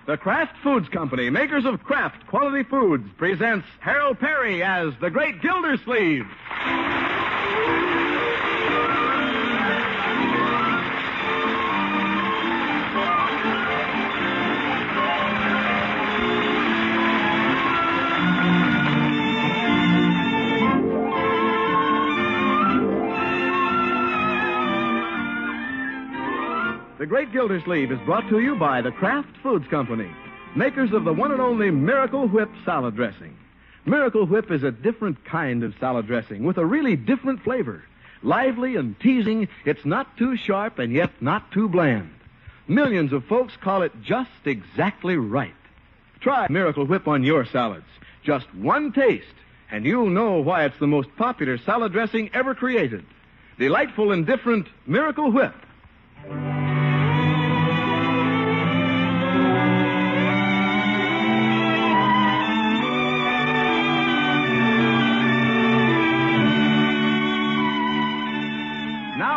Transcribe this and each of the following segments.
The Kraft Foods Company, makers of Kraft Quality Foods, presents Harold Perry as the Great Gildersleeve. The Great Gildersleeve is brought to you by the Kraft Foods Company, makers of the one and only Miracle Whip salad dressing. Miracle Whip is a different kind of salad dressing with a really different flavor. Lively and teasing, it's not too sharp and yet not too bland. Millions of folks call it just exactly right. Try Miracle Whip on your salads. Just one taste, and you'll know why it's the most popular salad dressing ever created. Delightful and different Miracle Whip.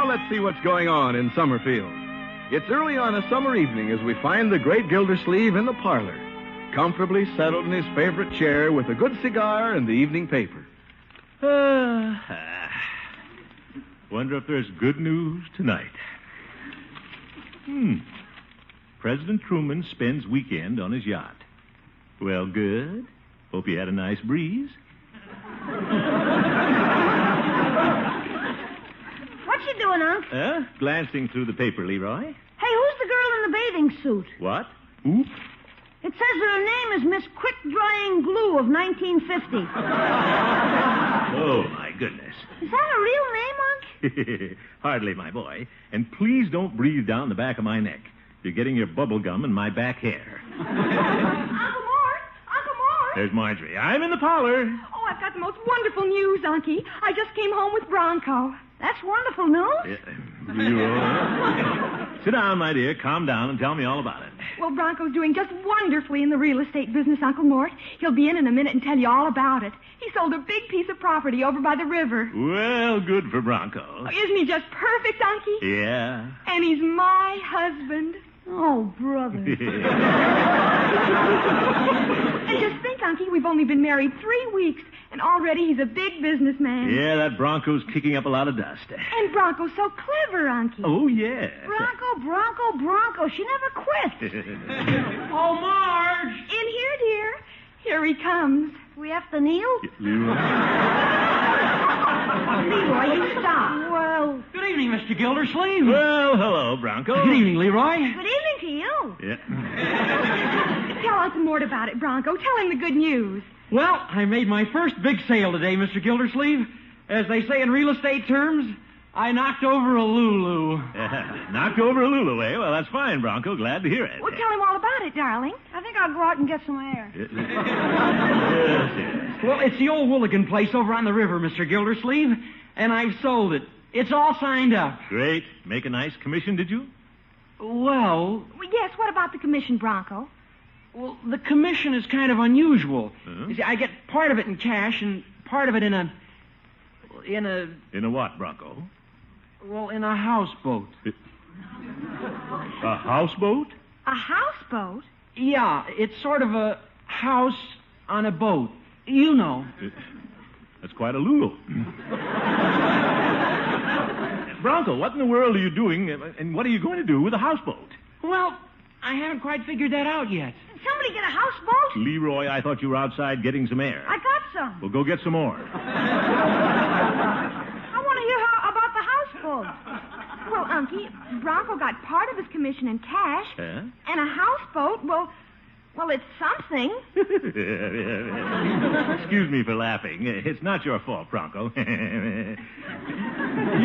Let's see what's going on in Summerfield. It's early on a summer evening as we find the Great Gildersleeve in the parlor, comfortably settled in his favorite chair with a good cigar and the evening paper. Wonder if there's good news tonight. President Truman spends weekend on his yacht. Well, good. Hope you had a nice breeze. What you doing, Unc? Glancing through the paper, Leroy. Hey, who's the girl in the bathing suit? What? Who? It says that her name is Miss Quick Drying Glue of 1950. Oh, my goodness. Is that a real name, Unc? Hardly, my boy. And please don't breathe down the back of my neck. You're getting your bubble gum in my back hair. Uncle Mort! Uncle Mort! There's Marjorie. I'm in the parlor. Oh, I've got the most wonderful news, Unky. I just came home with Bronco. That's wonderful news. Sit down, my dear. Calm down and tell me all about it. Well, Bronco's doing just wonderfully in the real estate business, Uncle Mort. He'll be in a minute and tell you all about it. He sold a big piece of property over by the river. Well, good for Bronco. Oh, isn't he just perfect, Unky? Yeah. And he's my husband. Oh, brother. And just think, Unky, we've only been married 3 weeks, and already he's a big businessman. Yeah, that Bronco's kicking up a lot of dust. And Bronco's so clever, Unky. Oh, yeah. Bronco. She never quits. Oh, Marge! In here, dear. Here he comes. We have to kneel? Leroy? Leroy, you stop. Well, Good evening, Mr. Gildersleeve. Well, hello, Bronco. Good evening, Leroy. good evening to you. Yeah. Tell Uncle Mort about it, Bronco. Tell him the good news. Well, I made my first big sale today, Mr. Gildersleeve. As they say in real estate terms, I knocked over a Lulu. Knocked over a Lulu, eh? Well, that's fine, Bronco. Glad to hear it. Well, tell him all about it, darling. I think I'll go out and get some air. Yes. Well, it's the old Wooligan place over on the river, Mr. Gildersleeve, and I've sold it. It's all signed up. Great. Make a nice commission, did you? Well, Yes, what about the commission, Bronco? the commission is kind of unusual. Huh? You see, I get part of it in cash and part of it in a In a what, Bronco? in a houseboat. A houseboat? A houseboat? Yeah, it's sort of a house on a boat. You know. That's quite a Lulu. Bronco, what in the world are you doing, and what are you going to do with a houseboat? Well, I haven't quite figured that out yet. Did somebody get a houseboat? Leroy, I thought you were outside getting some air. I got some. Well, go get some more. I want to hear about the houseboat. Well, Unky, Bronco got part of his commission in cash. Huh? And a houseboat, well, it's something. Excuse me for laughing. It's not your fault, Bronco. You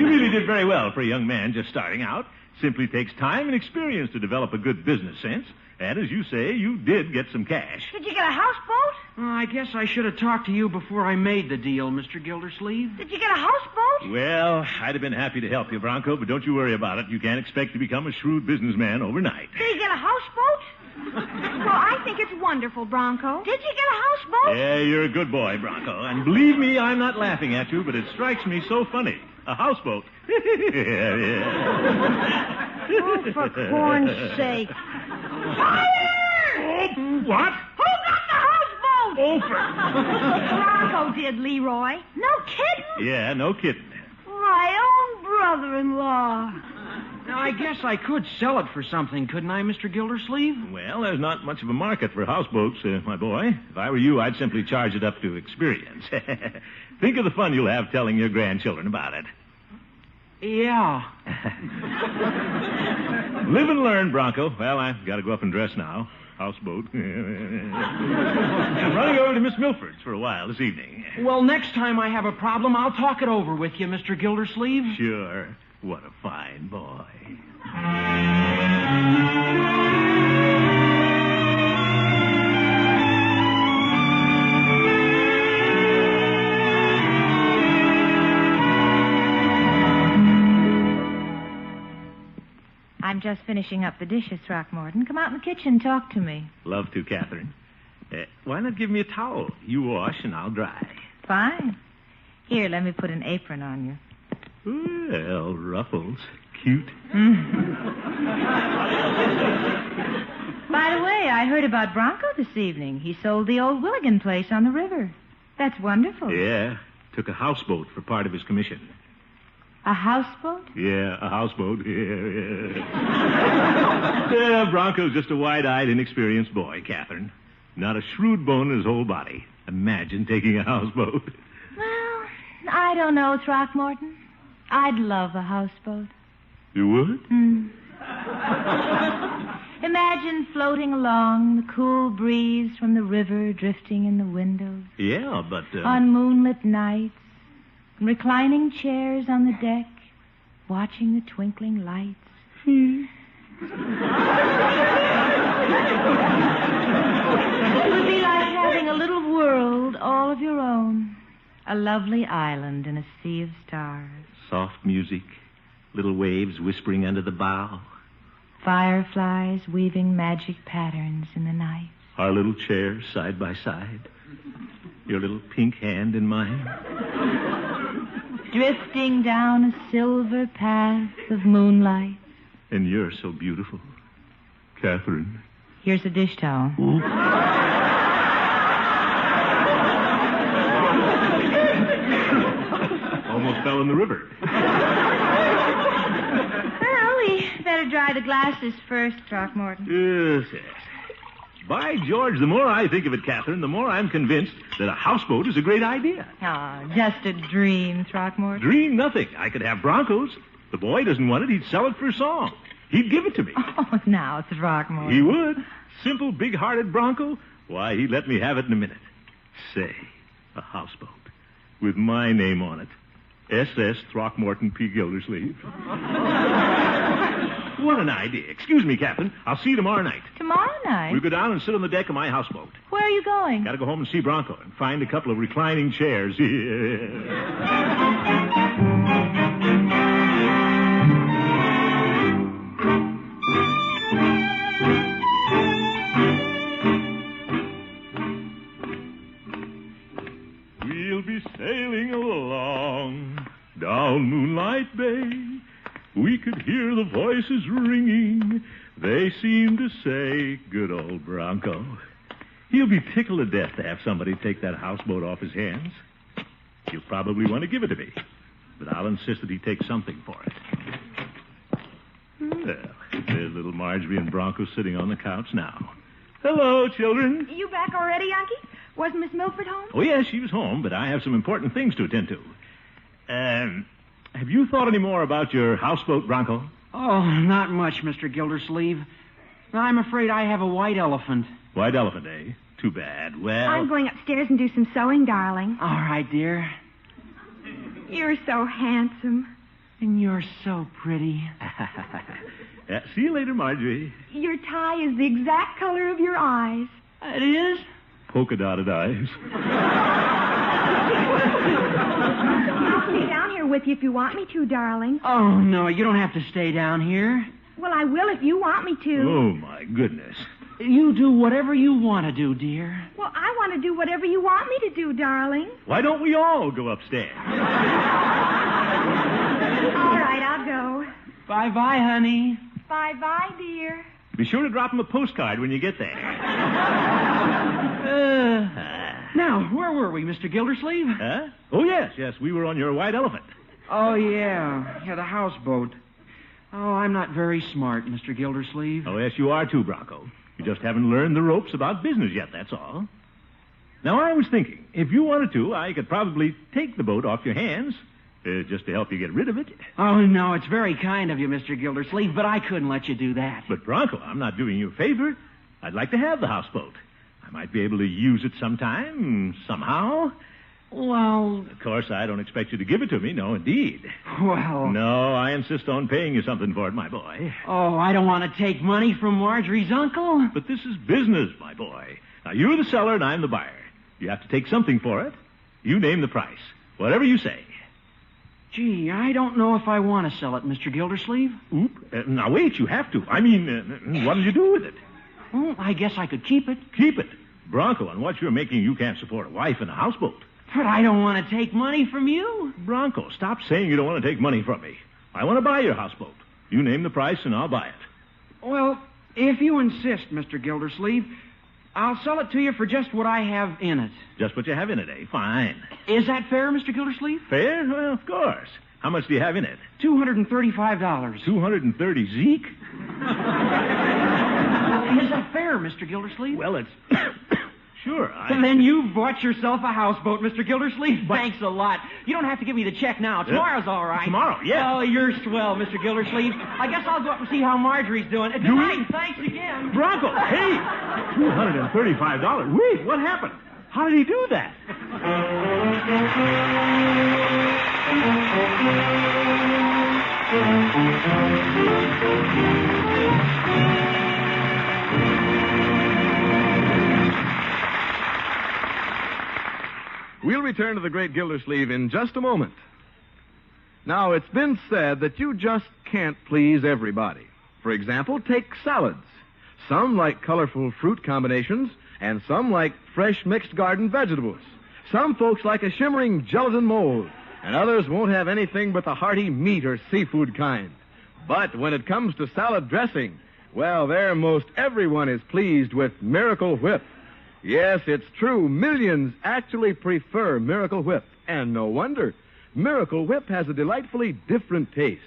really did very well for a young man just starting out. Simply takes time and experience to develop a good business sense. And as you say, you did get some cash. Did you get a houseboat? I guess I should have talked to you before I made the deal, Mr. Gildersleeve. Did you get a houseboat? Well, I'd have been happy to help you, Bronco, but don't you worry about it. You can't expect to become a shrewd businessman overnight. Did you get a houseboat? Well, I think it's wonderful, Bronco. Did you get a houseboat? Yeah, you're a good boy, Bronco. And believe me, I'm not laughing at you, but it strikes me so funny. A houseboat. Oh, for corn's sake. Fire! What? Who got the houseboat? Oprah. Bronco did, Leroy. No kidding. Yeah, no kidding. My own brother-in-law. Now, I guess I could sell it for something, couldn't I, Mr. Gildersleeve? Well, there's not much of a market for houseboats, my boy. If I were you, I'd simply charge it up to experience. Think of the fun you'll have telling your grandchildren about it. Yeah. Live and learn, Bronco. Well, I've got to go up and dress now. Houseboat. I'm running over to Miss Milford's for a while this evening. Well, next time I have a problem, I'll talk it over with you, Mr. Gildersleeve. Sure. What a fine boy. I'm just finishing up the dishes, Throckmorton. Come out in the kitchen and talk to me. Love to, Catherine. Why not give me a towel? You wash and I'll dry. Fine. Here, let me put an apron on you. Well, Ruffles. Cute. By the way, I heard about Bronco this evening. He sold the old Willigan place on the river. That's wonderful. Yeah. Took a houseboat for part of his commission. A houseboat? Yeah, a houseboat. Yeah, Bronco's just a wide-eyed, inexperienced boy, Catherine. Not a shrewd bone in his whole body. Imagine taking a houseboat. Well, I don't know, Throckmorton. I'd love a houseboat. You would? Imagine floating along, the cool breeze from the river drifting in the windows. Yeah, but... On moonlit nights, and reclining chairs on the deck, watching the twinkling lights. It would be like having a little world all of your own. A lovely island in a sea of stars. Soft music, little waves whispering under the bow. Fireflies weaving magic patterns in the night. Our little chairs side by side. Your little pink hand in mine. Drifting down a silver path of moonlight. And you're so beautiful, Catherine. Here's a dish towel. Almost fell in the river. Well, we better dry the glasses first, Throckmorton. Yes, yes. By George, the more I think of it, Catherine, the more I'm convinced that a houseboat is a great idea. Oh, just a dream, Throckmorton. Dream nothing. I could have Broncos. The boy doesn't want it. He'd sell it for a song. He'd give it to me. Oh, now, Throckmorton. He would. Simple, big-hearted Bronco. Why, he'd let me have it in a minute. Say, a houseboat with my name on it. S.S. Throckmorton P. Gildersleeve. What an idea. Excuse me, Captain. I'll see you tomorrow night. Tomorrow night? We'll go down and sit on the deck of my houseboat. Where are you going? Got to go home and see Bronco and find a couple of reclining chairs. We'll be sailing along down Moonlight Bay. We could hear the voices ringing. They seem to say, good old Bronco. He'll be tickled to death to have somebody take that houseboat off his hands. He'll probably want to give it to me, but I'll insist that he take something for it. Well, there's little Marjorie and Bronco sitting on the couch now. Hello, children. You back already, Unky? Wasn't Miss Milford home? Oh, yes, she was home, but I have some important things to attend to. Have you thought any more about your houseboat, Bronco? Oh, not much, Mr. Gildersleeve. I'm afraid I have a white elephant. White elephant, eh? Too bad. Well... I'm going upstairs and do some sewing, darling. All right, dear. You're so handsome. And you're so pretty. See you later, Marjorie. Your tie is the exact color of your eyes. It is? Polka-dotted eyes. I'll stay down here with you if you want me to, darling. Oh, no, you don't have to stay down here. Well, I will if you want me to. Oh, my goodness. You do whatever you want to do, dear. Well, I want to do whatever you want me to do, darling. Why don't we all go upstairs? All right, I'll go. Bye-bye, honey. Bye-bye, dear. Be sure to drop him a postcard when you get there. Now, where were we, Mr. Gildersleeve? Huh? Oh, yes. We were on your white elephant. Oh, yeah. Yeah, the houseboat. Oh, I'm not very smart, Mr. Gildersleeve. Oh, yes, you are too, Bronco. You just haven't learned the ropes about business yet, that's all. Now, I was thinking, if you wanted to, I could probably take the boat off your hands, just to help you get rid of it. Oh, no, it's very kind of you, Mr. Gildersleeve, but I couldn't let you do that. But, Bronco, I'm not doing you a favor. I'd like to have the houseboat. I might be able to use it sometime, somehow. Well... Of course, I don't expect you to give it to me. No, indeed. Well... No, I insist on paying you something for it, my boy. Oh, I don't want to take money from Marjorie's uncle. But this is business, my boy. Now, you're the seller and I'm the buyer. You have to take something for it. You name the price. Whatever you say. Gee, I don't know if I want to sell it, Mr. Gildersleeve. Oop. Now, wait, you have to. I mean, what'll you do with it? Well, I guess I could keep it. Keep it. Bronco, on what you're making, you can't support a wife and a houseboat. But I don't want to take money from you. Bronco, stop saying you don't want to take money from me. I want to buy your houseboat. You name the price and I'll buy it. Well, if you insist, Mr. Gildersleeve, I'll sell it to you for just what I have in it. Just what you have in it, eh? Fine. Is that fair, Mr. Gildersleeve? Fair? Well, of course. How much do you have in it? $235. 230 Zeke? Is that fair, Mr. Gildersleeve? Well, it's... Sure, And then you bought yourself a houseboat, Mr. Gildersleeve. Thanks a lot. You don't have to give me the check now. Tomorrow's all right. Tomorrow, yeah. Oh, you're swell, Mr. Gildersleeve. I guess I'll go up and see how Marjorie's doing. Good night, and thanks again. Bronco, hey! $235. Wait, what happened? How did he do that? We'll return to the Great Gildersleeve in just a moment. Now, it's been said that you just can't please everybody. For example, take salads. Some like colorful fruit combinations, and some like fresh mixed garden vegetables. Some folks like a shimmering gelatin mold, and others won't have anything but the hearty meat or seafood kind. But when it comes to salad dressing, well, there most everyone is pleased with Miracle Whip. Yes, it's true. Millions actually prefer Miracle Whip. And no wonder. Miracle Whip has a delightfully different taste.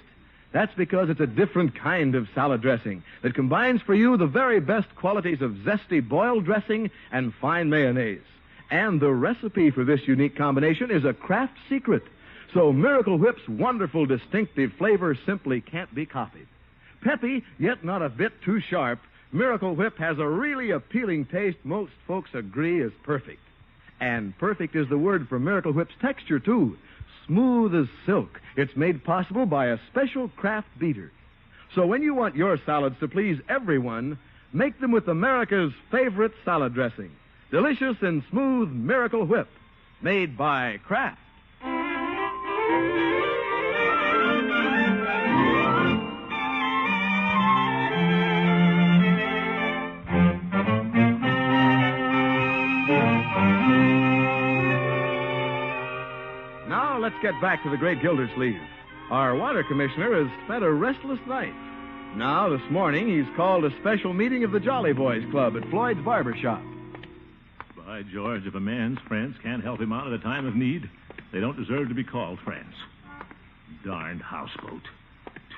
That's because it's a different kind of salad dressing that combines for you the very best qualities of zesty boiled dressing and fine mayonnaise. And the recipe for this unique combination is a Kraft secret. So Miracle Whip's wonderful, distinctive flavor simply can't be copied. Peppy, yet not a bit too sharp, Miracle Whip has a really appealing taste most folks agree is perfect. And perfect is the word for Miracle Whip's texture, too. Smooth as silk. It's made possible by a special Kraft beater. So when you want your salads to please everyone, make them with America's favorite salad dressing. Delicious and smooth Miracle Whip. Made by Kraft. Now let's get back to the Great Gildersleeve. Our water commissioner has spent a restless night. Now, this morning, he's called a special meeting of the Jolly Boys Club at Floyd's Barber Shop. By George, if a man's friends can't help him out at a time of need, they don't deserve to be called friends. Darned houseboat.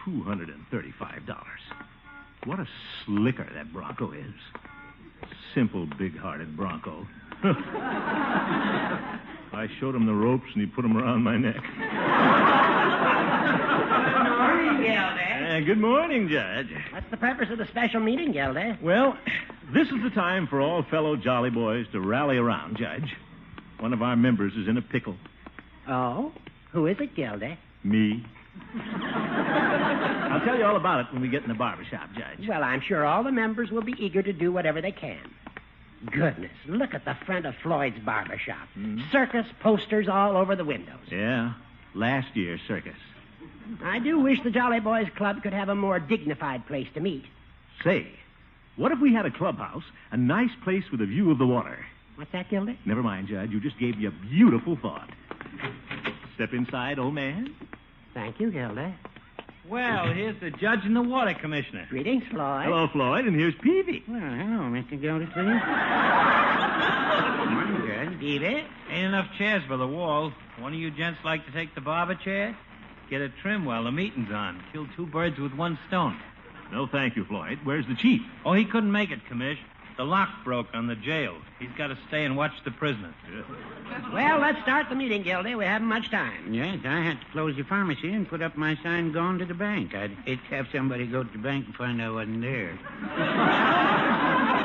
$235. What a slicker that Bronco is. Simple, big-hearted Bronco. I showed him the ropes, and he put them around my neck. Good morning, Gildy. Good morning, Judge. What's the purpose of the special meeting, Gildy? Well, this is the time for all fellow Jolly Boys to rally around, Judge. One of our members is in a pickle. Oh? Who is it, Gildy? Me. I'll tell you all about it when we get in the barber shop, Judge. Well, I'm sure all the members will be eager to do whatever they can. Goodness, look at the front of Floyd's barber shop. Circus posters all over the windows. Yeah, last year's circus. I do wish the Jolly Boys Club could have a more dignified place to meet. Say, what if we had a clubhouse, a nice place with a view of the water? What's that, Gildy? Never mind, Judge. You just gave me a beautiful thought. Step inside, old man. Thank you, Gildy. Well, here's the judge and the water commissioner. Greetings, Floyd. Hello, Floyd, and here's Peavy. Well, hello, Mr. Gildersleeve. Morning, good. Peavy. Ain't enough chairs for the wall. One of you gents like to take the barber chair? Get a trim while the meeting's on. Kill two birds with one stone. No, thank you, Floyd. Where's the chief? Oh, he couldn't make it, Commish. The lock broke on the jail. He's got to stay and watch the prisoners. Well, let's start the meeting, Gildy. We haven't much time. Yes, I had to close the pharmacy and put up my sign going to the bank. I'd hate to have somebody go to the bank and find I wasn't there.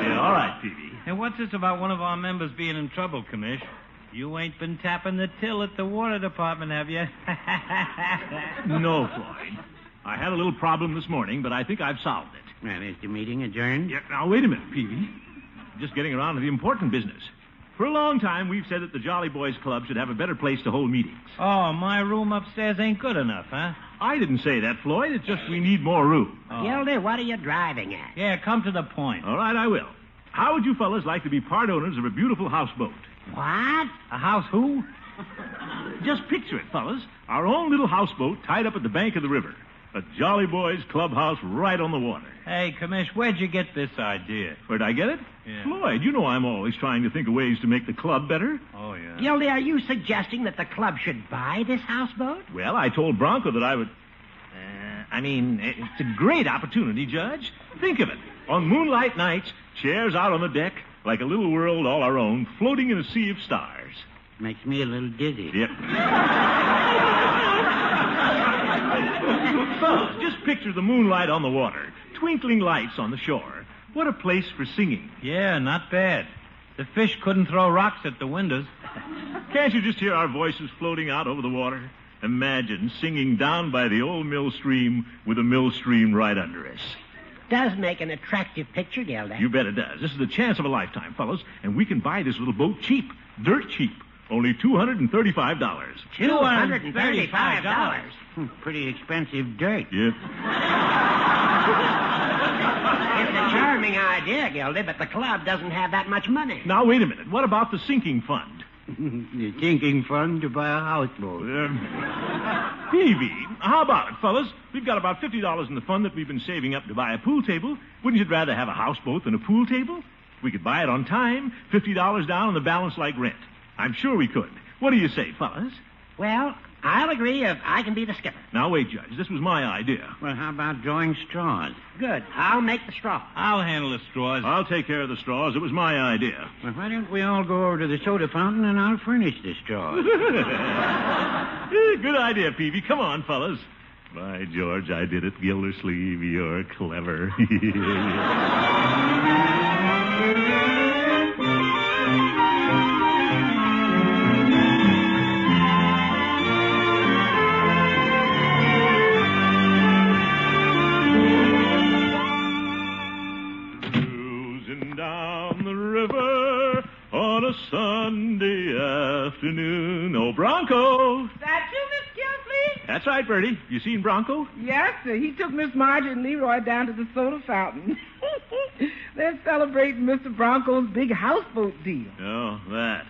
Yeah, all right, Peavy. And what's this about one of our members being in trouble, Commish? You ain't been tapping the till at the water department, have you? No, Floyd. I had a little problem this morning, but I think I've solved it. Well, is the meeting adjourned? Yeah, now, wait a minute, Peavy. Just getting around to the important business. For a long time, we've said that the Jolly Boys Club should have a better place to hold meetings. Oh, my room upstairs ain't good enough, huh? I didn't say that, Floyd. It's just we need more room. Oh. Gildy, what are you driving at? Yeah, come to the point. All right, I will. How would you fellas like to be part owners of a beautiful houseboat? What? A house who? Just picture it, fellas. Our own little houseboat tied up at the bank of the river. A Jolly Boys clubhouse right on the water. Hey, Commish, where'd you get this idea? Where'd I get it? Yeah. Floyd, you know I'm always trying to think of ways to make the club better. Oh, yeah. Gildy, are you suggesting that the club should buy this houseboat? Well, I told Bronco that I would... it's a great opportunity, Judge. Think of it. On moonlight nights, chairs out on the deck, like a little world all our own, floating in a sea of stars. Makes me a little dizzy. Yep. Fellas, just picture the moonlight on the water, twinkling lights on the shore. What a place for singing. Yeah, not bad. The fish couldn't throw rocks at the windows. Can't you just hear our voices floating out over the water? Imagine singing down by the old mill stream with a mill stream right under us. Does make an attractive picture, Gildy. You bet it does. This is the chance of a lifetime, fellas, and we can buy this little boat cheap, dirt cheap. Only $235. $235. Pretty expensive dirt. Yep. It's a charming idea, Gildy, but the club doesn't have that much money. Now, wait a minute. What about the sinking fund? The sinking fund to buy a houseboat. Peavy, how about it, fellas? We've got about $50 in the fund that we've been saving up to buy a pool table. Wouldn't you rather have a houseboat than a pool table? We could buy it on time, $50 down, and the balance like rent. I'm sure we could. What do you say, fellas? Well, I'll agree if I can be the skipper. Now, wait, Judge. This was my idea. Well, how about drawing straws? Good. I'll make the straw. I'll handle the straws. I'll take care of the straws. It was my idea. Well, why don't we all go over to the soda fountain and I'll furnish the straws? Good idea, Peavy. Come on, fellas. By George, I did it, Gildersleeve. You're clever. Sunday afternoon. Oh, Bronco. That you, Miss Gildersleeve? That's right, Bertie. You seen Bronco? Yes, sir. He took Miss Margie and Leroy down to the soda fountain. They're celebrating Mr. Bronco's big houseboat deal. Oh, that.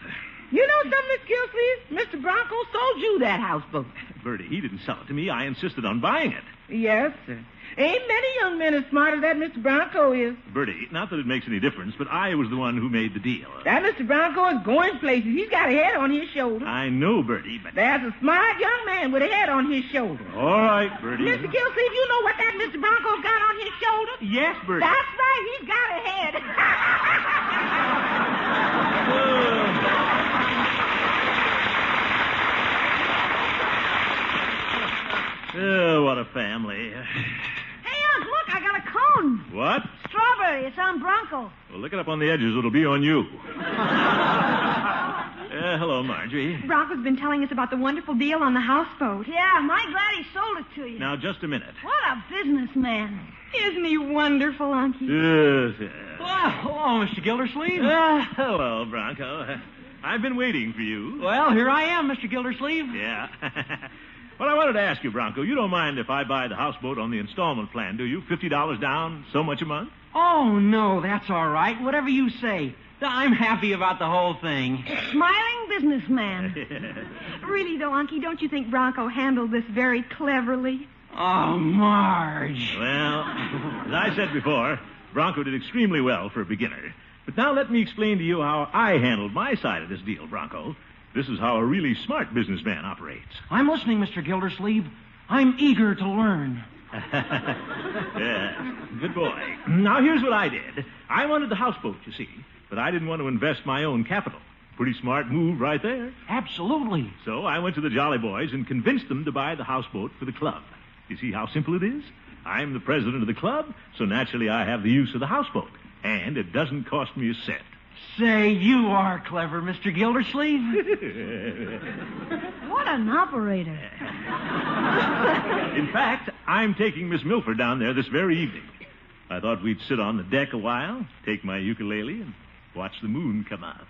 You know something, Miss Gildersleeve? Mr. Bronco sold you that houseboat. Bertie, he didn't sell it to me. I insisted on buying it. Yes, sir. Ain't many young men as smart as that Mr. Bronco is. Bertie, not that it makes any difference, but I was the one who made the deal. That Mr. Bronco is going places. He's got a head on his shoulder. I know, Bertie, but... There's a smart young man with a head on his shoulder. All right, Bertie. Mr. Gildersleeve, you know what that Mr. Bronco's got on his shoulder? Yes, Bertie. That's right. He's got a head. Oh, what a family. Hey, Unc, look, I got a cone. What? Strawberry. It's on Bronco. Well, lick it up on the edges. It'll be on you. Hello, Marjorie. Bronco's been telling us about the wonderful deal on the houseboat. Yeah, I'm mighty glad he sold it to you. Now, just a minute. What a businessman. Isn't he wonderful, Unky? Yes. Well, hello, Mr. Gildersleeve. Hello, Bronco. I've been waiting for you. Well, here I am, Mr. Gildersleeve. Yeah. Well, I wanted to ask you, Bronco, you don't mind if I buy the houseboat on the installment plan, do you? $50 down, so much a month? Oh, no, that's all right. Whatever you say. I'm happy about the whole thing. Smiling businessman. Really, though, Unky, don't you think Bronco handled this very cleverly? Oh, Marge. Well, as I said before, Bronco did extremely well for a beginner. But now let me explain to you how I handled my side of this deal, Bronco. This is how a really smart businessman operates. I'm listening, Mr. Gildersleeve. I'm eager to learn. Yeah, good boy. Now, here's what I did. I wanted the houseboat, you see, but I didn't want to invest my own capital. Pretty smart move right there. Absolutely. So I went to the Jolly Boys and convinced them to buy the houseboat for the club. You see how simple it is? I'm the president of the club, so naturally I have the use of the houseboat. And it doesn't cost me a cent. Say, you are clever, Mr. Gildersleeve. What an operator. In fact, I'm taking Miss Milford down there this very evening. I thought we'd sit on the deck a while, take my ukulele, and watch the moon come out.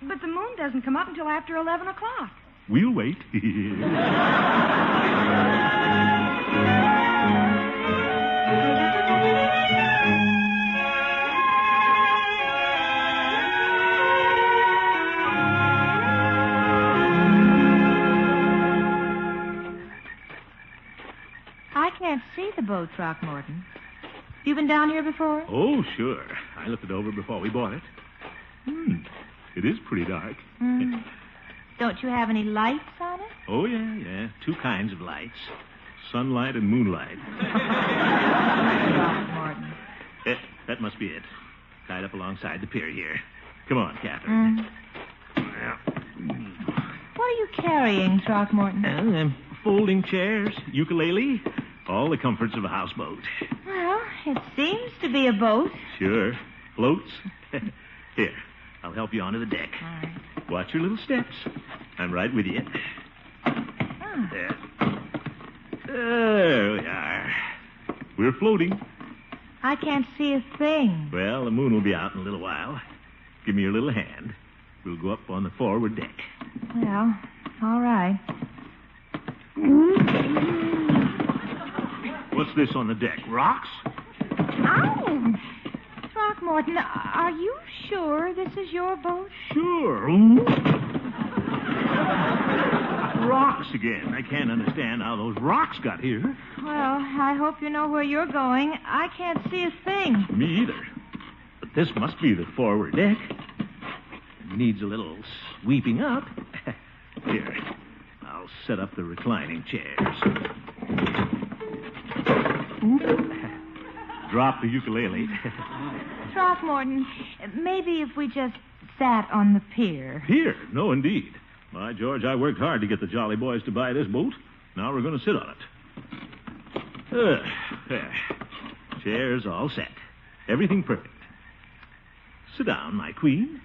But the moon doesn't come up until after 11 o'clock. We'll wait. I can't see the boat, Throckmorton. You been down here before? Oh, sure. I looked it over before we bought it. It is pretty dark. Don't you have any lights on it? Oh, yeah. Two kinds of lights. Sunlight and moonlight. Throckmorton. That must be it. Tied up alongside the pier here. Come on, Catherine. What are you carrying, Throckmorton? Folding chairs, ukulele, all the comforts of a houseboat. Well, it seems to be a boat. Sure. Floats. Here, I'll help you onto the deck. All right. Watch your little steps. I'm right with you. There. There we are. We're floating. I can't see a thing. Well, the moon will be out in a little while. Give me your little hand. We'll go up on the forward deck. Well, all right. What's this on the deck? Rocks? Ow! Throckmorton, are you sure this is your boat? Sure. Rocks again. I can't understand how those rocks got here. Well, I hope you know where you're going. I can't see a thing. Me either. But this must be the forward deck. It needs a little sweeping up. Here, I'll set up the reclining chairs. Drop the ukulele. Throckmorton, maybe if we just sat on the pier. Pier? No, indeed. By George, I worked hard to get the Jolly Boys to buy this boat. Now we're going to sit on it. There. Chairs all set. Everything perfect. Sit down, my queen.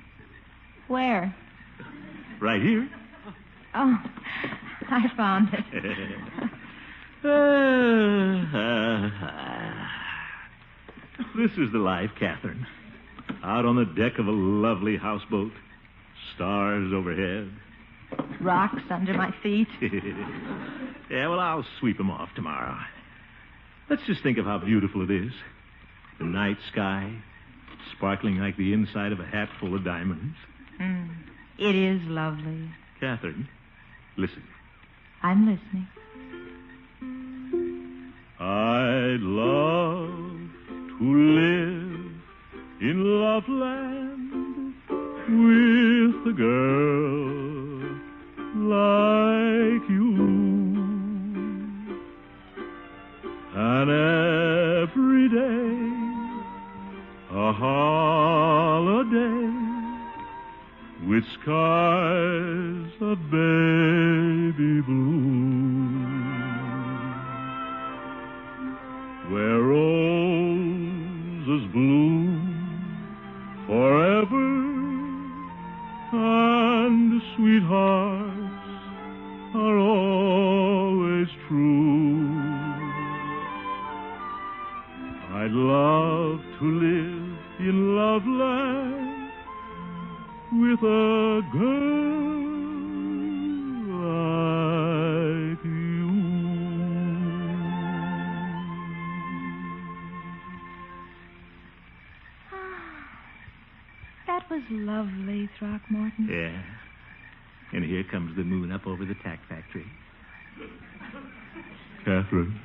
Where? Right here. Oh, I found it. This is the life, Catherine. Out on the deck of a lovely houseboat. Stars overhead. Rocks under my feet. Yeah, well, I'll sweep them off tomorrow. Let's just think of how beautiful it is. The night sky, sparkling like the inside of a hat full of diamonds. It is lovely. Catherine, listen. I'm listening. I'd love to live in Loveland with a girl like you. And every day a holiday with skies of baby blue, where roses bloom forever and sweethearts are always true. I'd love to live in Loveland with a girl like you. That was lovely, Throckmorton. Yeah. And here comes the moon up over the tack factory. Catherine.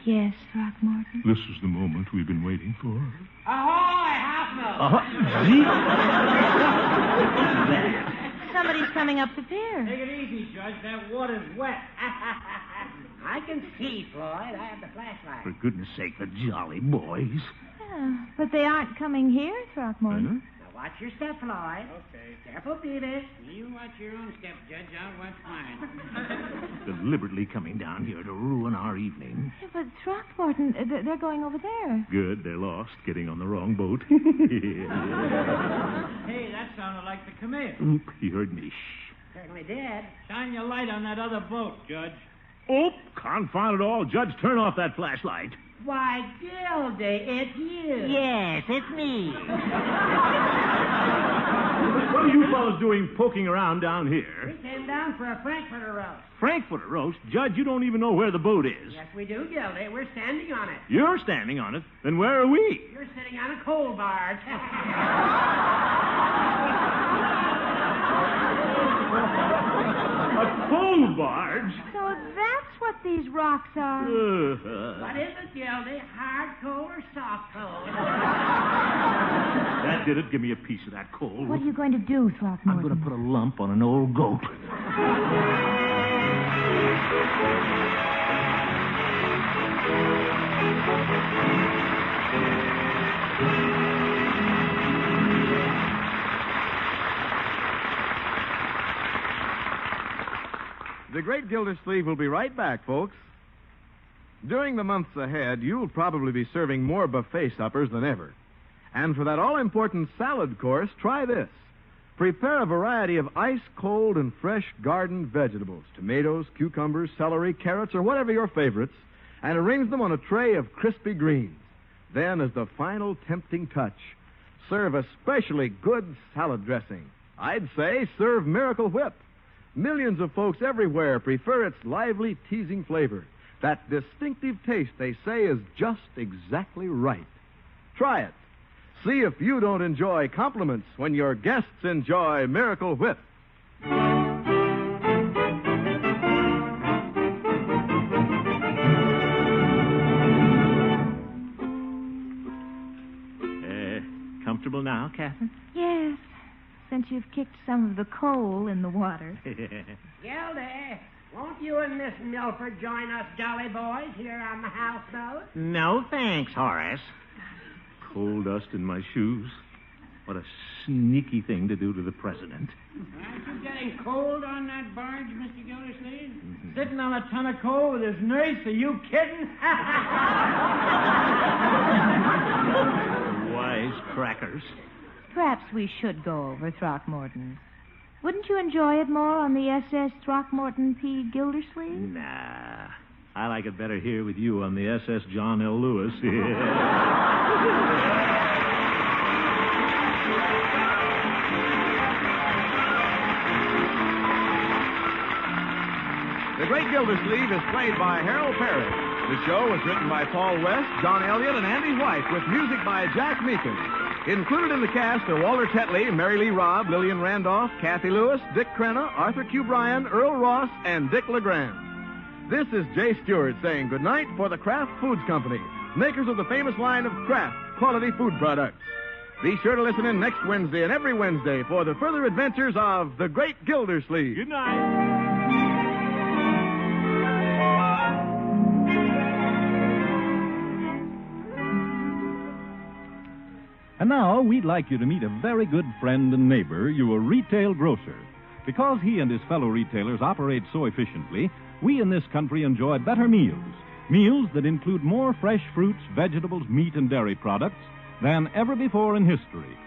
Yes, Throckmorton. This is the moment we've been waiting for. Ahoy, house milk! Somebody's coming up the pier. Take it easy, Judge. That water's wet. I can see, Floyd. I have the flashlight. For goodness sake, the jolly boys. Yeah, but they aren't coming here, Throckmorton. Now watch your step, Floyd. Okay. Careful, Beavis. You watch your own step, Judge. I'll watch mine. Deliberately coming down here to ruin our evening. Yeah, but Throckmorton, they're going over there. Good, they're lost, getting on the wrong boat. Hey, that sounded like the command. Oop, he heard me. Shh. Certainly did. Shine your light on that other boat, Judge. Oop, confound it all. Judge, turn off that flashlight. Why, Gildy, it's you. Yes, it's me. What are you fellows doing poking around down We here? came down for a Frankfurter roast. Frankfurter roast? Judge, you don't even know where the boat is. Yes, we do, Gildy. We're standing on it. You're standing on it. Then where are we? You're sitting on a coal barge. A coal barge? So that's what these rocks are. What is it, Gildy? Hard coal or soft coal? That did it. Give me a piece of that coal. What are you going to do, Throckmorton? I'm going to put a lump on an old goat. The Great Gildersleeve will be right back, folks. During the months ahead, you'll probably be serving more buffet suppers than ever. And for that all-important salad course, try this. Prepare a variety of ice-cold and fresh garden vegetables, tomatoes, cucumbers, celery, carrots, or whatever your favorites, and arrange them on a tray of crispy greens. Then, as the final tempting touch, serve a specially good salad dressing. I'd say serve Miracle Whip. Millions of folks everywhere prefer its lively, teasing flavor. That distinctive taste, they say, is just exactly right. Try it. See if you don't enjoy compliments when your guests enjoy Miracle Whip. Comfortable now, Catherine? Yes, since you've kicked some of the coal in the water. Gildy, won't you and Miss Milford join us jolly boys here on the houseboat? No, thanks, Horace. Coal dust in my shoes. What a sneaky thing to do to the president. Aren't you getting cold on that barge, Mr. Gildersleeve? Sitting on a ton of coal with his nurse? Are you kidding? Wise crackers. Perhaps we should go over, Throckmorton. Wouldn't you enjoy it more on the SS Throckmorton P. Gildersleeve? Nah. I like it better here with you on the SS John L. Lewis. The Great Gildersleeve is played by Harold Perry. The show was written by Paul West, John Elliott, and Andy White, with music by Jack Meakin. Included in the cast are Walter Tetley, Mary Lee Robb, Lillian Randolph, Kathy Lewis, Dick Crenna, Arthur Q. Bryan, Earl Ross, and Dick LeGrand. This is Jay Stewart saying goodnight for the Kraft Foods Company, makers of the famous line of Kraft quality food products. Be sure to listen in next Wednesday and every Wednesday for the further adventures of the Great Gildersleeve. Good night. And now, we'd like you to meet a very good friend and neighbor, your retail grocer. Because he and his fellow retailers operate so efficiently, we in this country enjoy better meals. Meals that include more fresh fruits, vegetables, meat, and dairy products than ever before in history.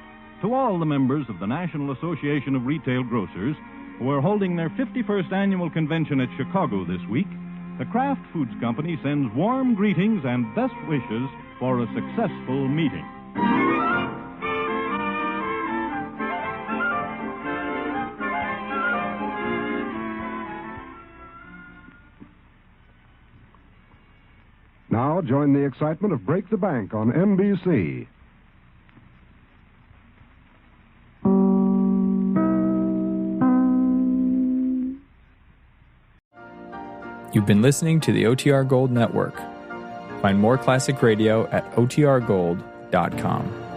To all the members of the National Association of Retail Grocers, who are holding their 51st annual convention at Chicago this week, the Kraft Foods Company sends warm greetings and best wishes for a successful meeting. Now join the excitement of Break the Bank on NBC. You've been listening to the OTR Gold Network. Find more classic radio at otrgold.com.